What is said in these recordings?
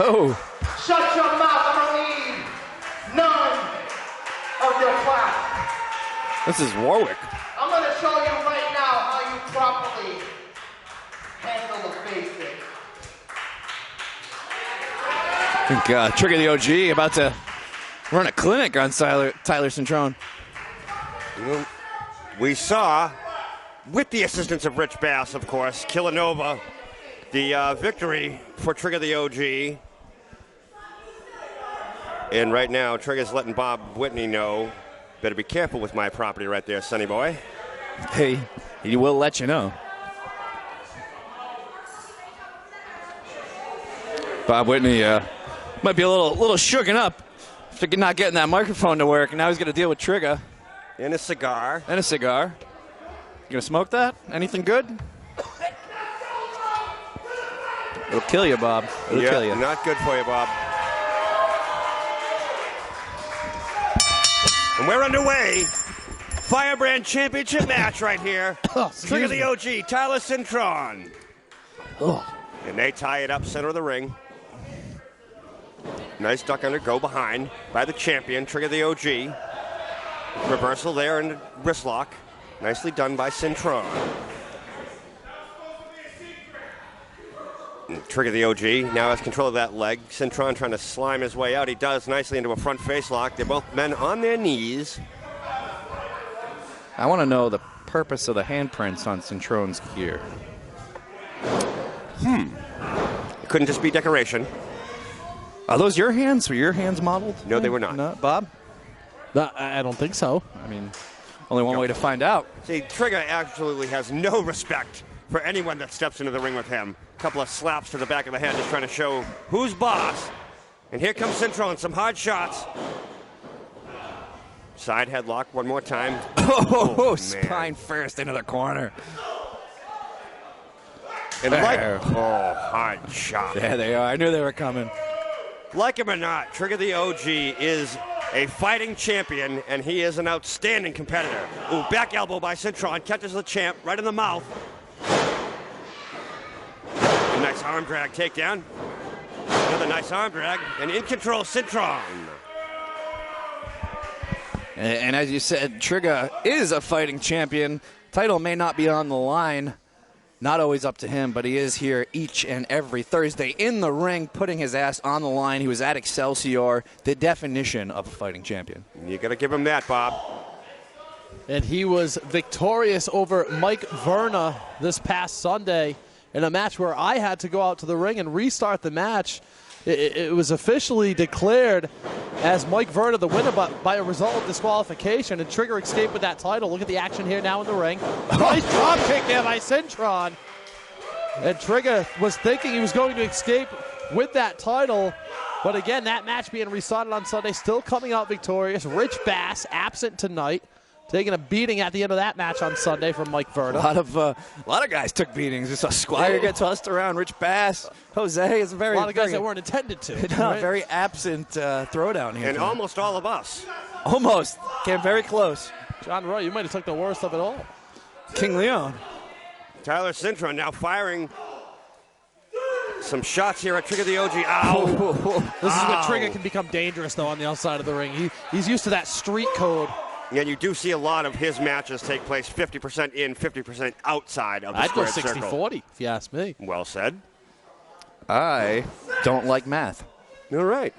Oh. Shut your mouth. I'm going to need none of your class. This is Warwick. I'm going to show you right now how you properly handle the basics. I think Trigga the OG about to run a clinic on Tyler Cintron. We saw, with the assistance of Rich Bass, of course, Killanova, the victory for Trigga the OG. And right now, Trigga's letting Bob Whitney know, better be careful with my property right there, sonny boy. Hey, he will let you know. Bob Whitney might be a little shooken up after not getting that microphone to work, and now he's going to deal with Trigga. And a cigar. And a cigar. You going to smoke that? Anything good? It'll kill you, Bob. It'll kill you. Not good for you, Bob. And we're underway. Firebrand Championship match right here. Trigga the OG, Tyler Cintron. And they tie it up center of the ring. Nice duck under, go behind by the champion, Trigga the OG. Reversal there and wrist lock. Nicely done by Cintron. And Trigga the OG now has control of that leg. Cintron trying to slime his way out. He does nicely into a front face lock. They're both men on their knees. I want to know the purpose of the handprints on Cintron's gear. It couldn't just be decoration. Are those your hands? Were your hands modeled? No, they were not. No, Bob? No, I don't think so. I mean, only one way to find out. See, Trigga absolutely has no respect for anyone that steps into the ring with him. A couple of slaps to the back of the head just trying to show who's boss. And here comes Cintron, some hard shots. Side headlock one more time. Oh, spine first into the corner. And hard shot. There they are. I knew they were coming. Like him or not, Trigga the OG is a fighting champion, and he is an outstanding competitor. Ooh, back elbow by Cintron, catches the champ right in the mouth. A nice arm drag takedown. Another nice arm drag, and in control, Cintron. And as you said, Trigga is a fighting champion. Title may not be on the line. Not always up to him, but he is here each and every Thursday in the ring, putting his ass on the line. He was at Excelsior, the definition of a fighting champion. You got to give him that, Bob. And he was victorious over Mike Verna this past Sunday in a match where I had to go out to the ring and restart the match. It was officially declared as Mike Verna the winner, but by a result of disqualification, and Trigga escaped with that title. Look at the action here now in the ring. Nice drop kick there by Cintron. And Trigga was thinking he was going to escape with that title, but again, that match being restarted on Sunday, still coming out victorious. Rich Bass absent tonight, taking a beating at the end of that match on Sunday from Mike Verna. A lot of guys took beatings. We saw Squire get tossed around. Rich Bass, Jose is a lot of guys that weren't intended to. Right? Very absent throwdown here. And almost all of us. Almost came very close. John Roy, you might have took the worst of it all. King Leon. Tyler Cintron now firing some shots here at Trigga the OG. Ow! This is when Trigga can become dangerous, though, on the outside of the ring. He's used to that street code. And you do see a lot of his matches take place 50% in, 50% outside of the squared circle. I'd go 60-40, if you ask me. Well said. I don't like math. All right.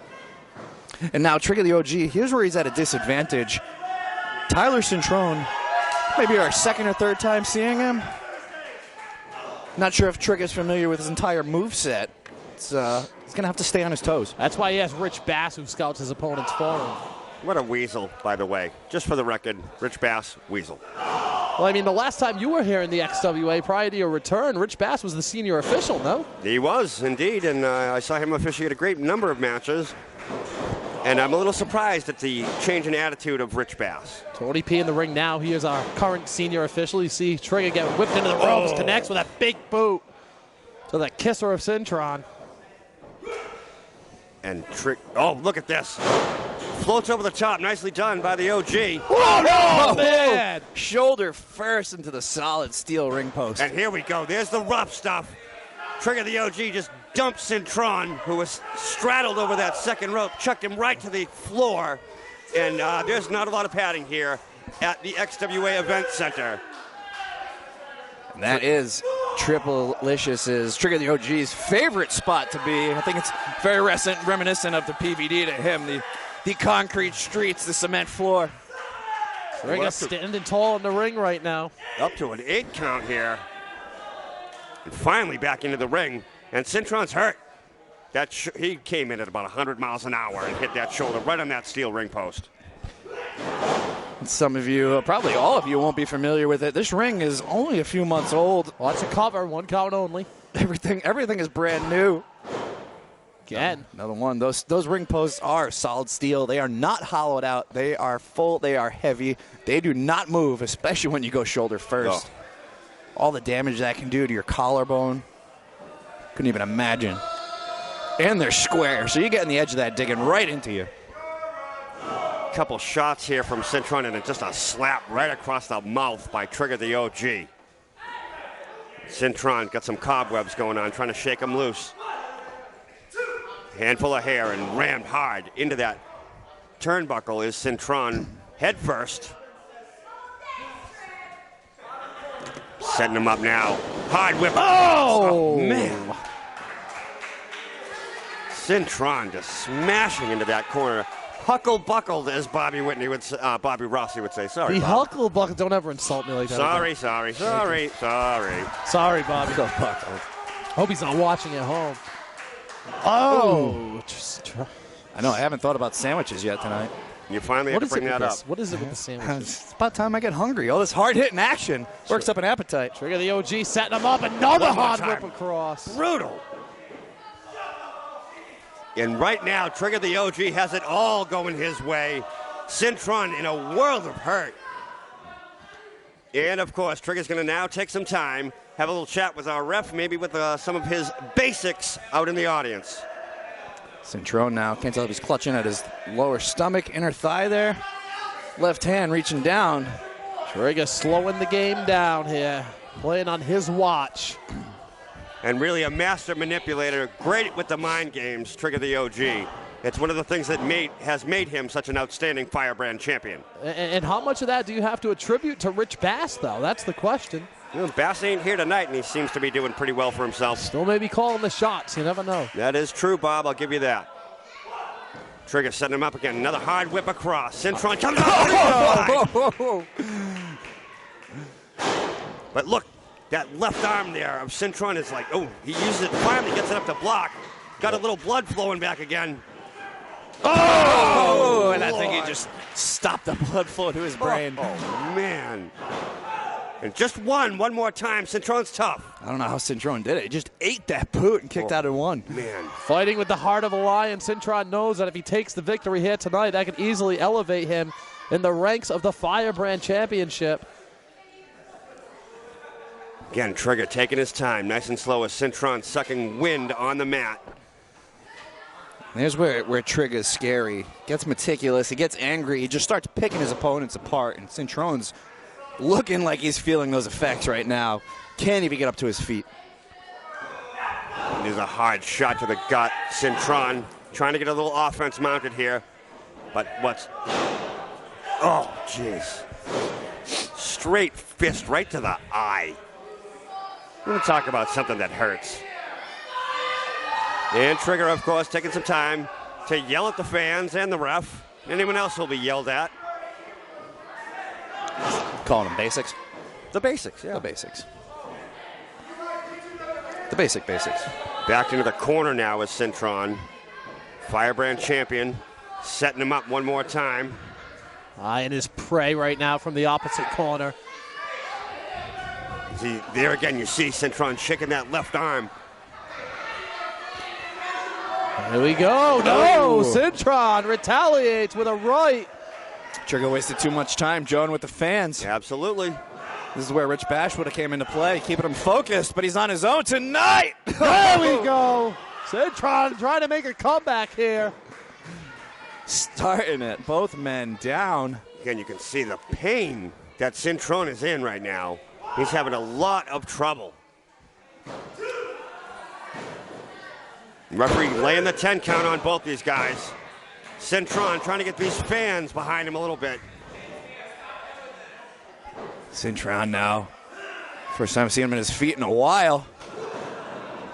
And now Trigga the OG, here's where he's at a disadvantage. Tyler Cintron, maybe our second or third time seeing him. Not sure if Trigga's familiar with his entire moveset. He's going to have to stay on his toes. That's why he has Rich Bass, who scouts his opponent's form. What a weasel, by the way. Just for the record, Rich Bass, weasel. Well, I mean, the last time you were here in the XWA prior to your return, Rich Bass was the senior official, no? He was, indeed, and I saw him officiate a great number of matches. And I'm a little surprised at the change in attitude of Rich Bass. Tony P in the ring now. He is our current senior official. You see Trigga get whipped into the ropes, connects with a big boot to the kisser of Cintron. And look at this. Floats over the top. Nicely done by the OG. Oh, no, man. Shoulder first into the solid steel ring post. And here we go. There's the rough stuff. Trigga the OG just dumped Cintron, who was straddled over that second rope, chucked him right to the floor. And there's not a lot of padding here at the XWA Event Center. And that is Triple-Licious's, Trigga the OG's favorite spot to be. I think it's very reminiscent of the PVD to him, the concrete streets, the cement floor. Trigga standing tall in the ring right now. Up to an 8 count here. And finally back into the ring. And Cintron's hurt. He came in at about 100 miles an hour and hit that shoulder right on that steel ring post. Some of you, probably all of you, won't be familiar with it. This ring is only a few months old. Watch the cover, 1 count only. Everything is brand new. Again. Another one. Those ring posts are solid steel. They are not hollowed out. They are full. They are heavy. They do not move, especially when you go shoulder first. Oh. All the damage that can do to your collarbone. Couldn't even imagine. And they're square, so you're getting the edge of that digging right into you. Couple shots here from Cintron, and just a slap right across the mouth by Trigga the OG. Cintron got some cobwebs going on, trying to shake him loose. Handful of hair and rammed hard into that turnbuckle is Cintron head first. Setting him up now. Hard whip. Oh man. Cintron just smashing into that corner. Huckle-buckled, as Bobby Rossi would say. Sorry, The Bob. huckle-buckle, don't ever insult me like that. Sorry. Sorry, Bobby. Huckle-buckled. Hope he's not watching at home. Oh. I know, I haven't thought about sandwiches yet tonight. You finally had to bring that up. What is it with the sandwiches? It's about time I get hungry. All this hard-hitting action works up an appetite. Trigga the OG setting him up. Another One more hard time. whip across. Brutal. And right now, Trigga the OG has it all going his way. Cintron in a world of hurt. And, of course, Trigga's going to now take some time, have a little chat with our ref, maybe with some of his basics out in the audience. Cintron now, can't tell if he's clutching at his lower stomach, inner thigh there. Left hand reaching down. Trigga slowing the game down here. Playing on his watch. And really a master manipulator, great with the mind games, Trigga the OG. It's one of the things that has made him such an outstanding Firebrand champion. And how much of that do you have to attribute to Rich Bass, though? That's the question. You know, Bass ain't here tonight, and he seems to be doing pretty well for himself. Still may be calling the shots. You never know. That is true, Bob. I'll give you that. Trigga setting him up again. Another hard whip across. Cintron comes out. But look, that left arm there of Cintron is like, oh, he uses it, finally gets it up to block. Got a little blood flowing back again. Oh, and I think he just stopped the blood flow to his brain. Oh, man. And just one more time. Cintron's tough. I don't know how Cintron did it. He just ate that boot and kicked out in one. Man. Fighting with the heart of a lion, Cintron knows that if he takes the victory here tonight, that could easily elevate him in the ranks of the Firebrand Championship. Again, Trigga taking his time, nice and slow as Cintron sucking wind on the mat. And here's where Trigga's scary. Gets meticulous, he gets angry, he just starts picking his opponents apart, and Cintron's looking like he's feeling those effects right now. Can't even get up to his feet. There's a hard shot to the gut. Cintron trying to get a little offense mounted here. But oh, jeez. Straight fist right to the eye. We're going to talk about something that hurts. And Trigga, of course, taking some time to yell at the fans and the ref. Anyone else will be yelled at. Calling them basics. The basics, yeah. The basics. The basics. Back into the corner now is Cintron. Firebrand champion. Setting him up one more time. Eyeing his prey right now from the opposite corner. See, there again, you see Cintron shaking that left arm. Here we go. No, Cintron retaliates with a right. Trigga wasted too much time, Joan, with the fans. Absolutely. This is where Rich Bash would have came into play, keeping him focused, but he's on his own tonight. There we go. Cintron trying to make a comeback here. Starting it. Both men down. Again, you can see the pain that Cintron is in right now. He's having a lot of trouble. Referee laying the 10 count on both these guys. Cintron trying to get these fans behind him a little bit. Cintron now. First time seeing him in his feet in a while.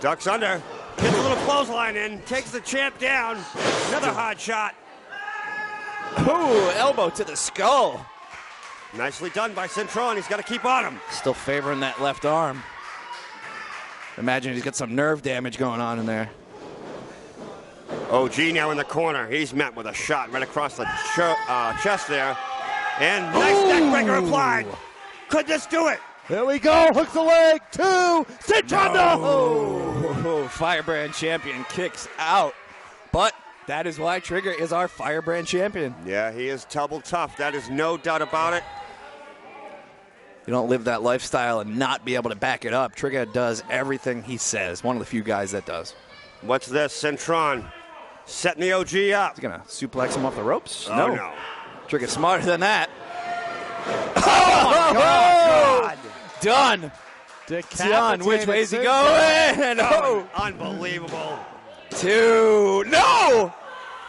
Ducks under. Gets a little clothesline in. Takes the champ down. Another hard shot. Ooh, elbow to the skull. Nicely done by Cintron. He's got to keep on him. Still favoring that left arm. Imagine he's got some nerve damage going on in there. OG now in the corner. He's met with a shot right across the chest there. And nice neckbreaker applied. Could this do it? There we go. Hooks the leg. 2. Cintron. No. Firebrand champion kicks out. But that is why Trigga is our Firebrand champion. Yeah, he is double tough. That is no doubt about it. You don't live that lifestyle and not be able to back it up. Trigga does everything he says. One of the few guys that does. What's this? Cintron setting the OG up. He's going to suplex him off the ropes? Oh, no. Trigga's smarter than that. Oh, my God. Done. Done. Which way is he going? Oh, unbelievable. 2. No!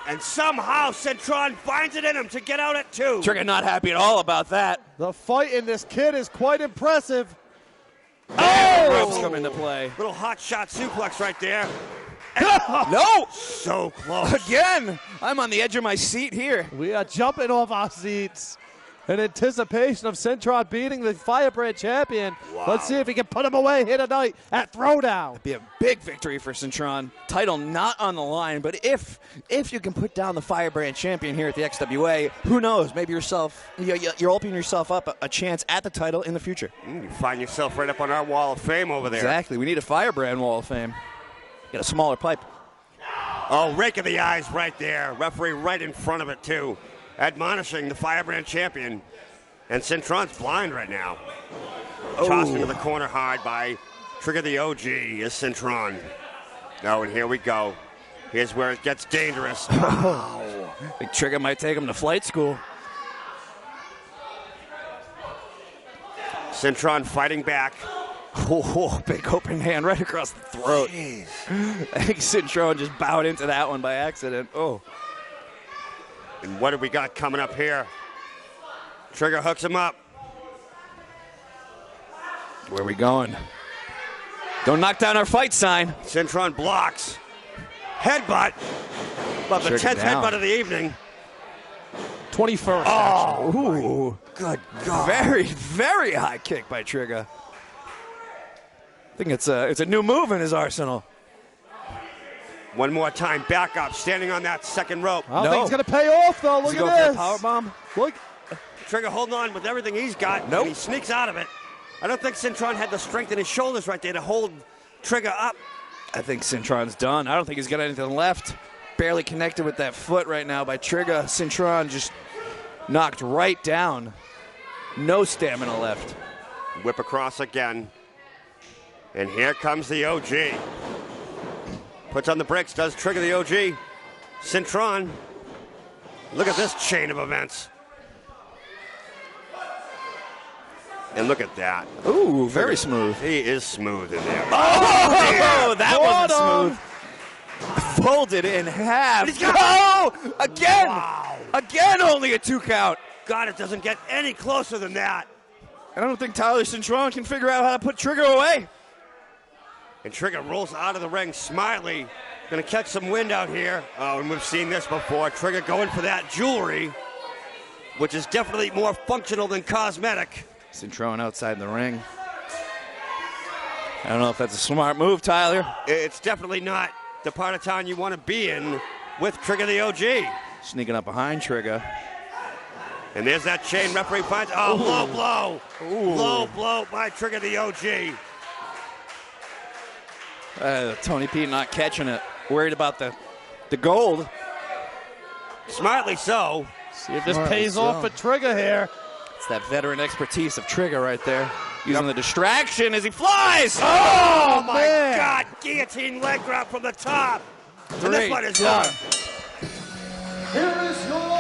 And somehow Cintron finds it in him to get out at 2. Trigga not happy at all about that. The fight in this kid is quite impressive. Ropes come into play. Little hot shot suplex right there. No! So close. Again, I'm on the edge of my seat here. We are jumping off our seats in anticipation of Cintron beating the Firebrand champion. Wow. Let's see if he can put him away here tonight at Throwdown. Be a big victory for Cintron. Title not on the line, but if you can put down the Firebrand champion here at the XWA, who knows? Maybe you're opening yourself up a chance at the title in the future. You find yourself right up on our wall of fame over there. Exactly. We need a Firebrand wall of fame. Get a smaller pipe. Oh, rake of the eyes right there. Referee right in front of it, too. Admonishing the Firebrand champion. And Cintron's blind right now. Tossed into the corner hard by Trigga the OG is Cintron. Oh, and here we go. Here's where it gets dangerous. Oh. Big Trigga might take him to flight school. Cintron fighting back. Oh, big open hand right across the throat. Jeez. I think Cintron just bowed into that one by accident. Oh. And what do we got coming up here? Trigga hooks him up. Where are we going? Don't knock down our fight sign. Cintron blocks. Headbutt. About the 10th headbutt of the evening. 21st. Oh, Ooh. Good God. Very, very high kick by Trigga. I think it's a new move in his arsenal. One more time, back up, standing on that second rope. I don't think it's going to pay off, though. Look Does he at go this. for a powerbomb? Look. Trigga holding on with everything he's got. Nope. And he sneaks out of it. I don't think Cintron had the strength in his shoulders right there to hold Trigga up. I think Cintron's done. I don't think he's got anything left. Barely connected with that foot right now by Trigga. Cintron just knocked right down. No stamina left. Whip across again. And here comes the OG. Puts on the brakes, does Trigga the OG. Cintron. Look at this chain of events. And look at that. Ooh, very smooth. He is smooth in there. Oh, that wasn't smooth. Folded in half. Oh, again. Wow. Again, only a 2 count. God, it doesn't get any closer than that. I don't think Tyler Cintron can figure out how to put Trigga away. And Trigga rolls out of the ring, Smiley. Gonna catch some wind out here. Oh, and we've seen this before. Trigga going for that jewelry, which is definitely more functional than cosmetic. Cintron outside the ring. I don't know if that's a smart move, Tyler. It's definitely not the part of town you want to be in with Trigga the OG. Sneaking up behind Trigga. And there's that chain. Referee finds. Oh, Ooh. low blow. Ooh. Low blow by Trigga the OG. Tony P not catching it. Worried about the gold. Smartly so. See if this pays off for Trigga here. It's that veteran expertise of Trigga right there. Using the distraction as he flies. Oh, my man. God. Guillotine leg grab from the top. And Great this one is job. done. Here is your